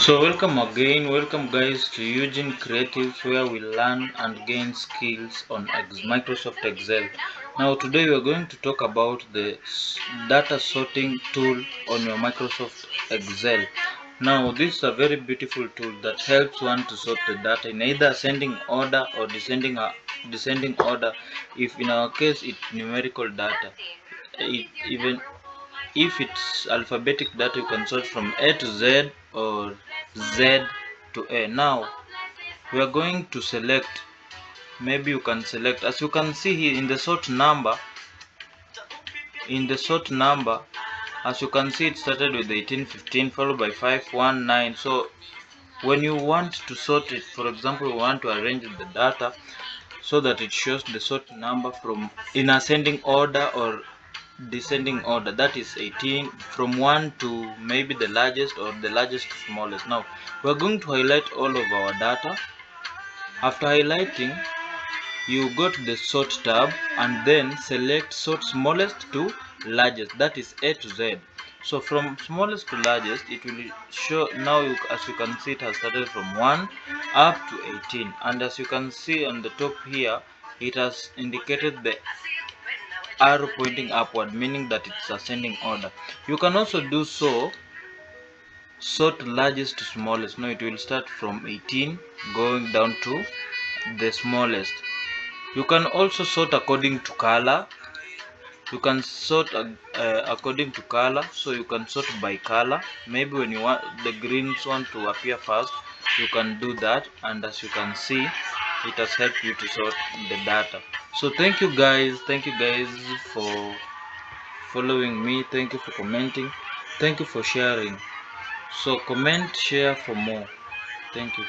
So welcome guys to Eugene Creatives, where we learn and gain skills on Microsoft Excel. Now today we are going to talk about the data sorting tool on your Microsoft Excel. Now this is a very beautiful tool that helps one to sort the data in either ascending order or descending order. If in our case it's numerical data, even if it's alphabetic data, you can sort from A to Z or Z to A. Now we are going to select, maybe you can select, as you can see here in the sort number, as you can see, it started with 1815 followed by 519. So when you want to sort it, for example, you want to arrange the data so that it shows the sort number from in ascending order or descending order, that is 18 from 1 to maybe the largest or the largest to smallest. Now we're going to highlight all of our data. After highlighting, you go to the sort tab and then select sort smallest to largest, that is A to Z. So from smallest to largest, it will show now. As you can see, it has started from 1 up to 18, and as you can see on the top here, it has indicated the arrow pointing upward, meaning that it's ascending order. You can also do so, sort largest to smallest. Now it will start from 18 going down to the smallest. You can also sort according to color. You can sort according to color, so you can sort by color. Maybe when you want the greens want to appear first, you can do that, and as you can see, it has helped you to sort the data. So thank you guys for following me. Thank you for commenting. Thank you for sharing. So comment, share for more. Thank you.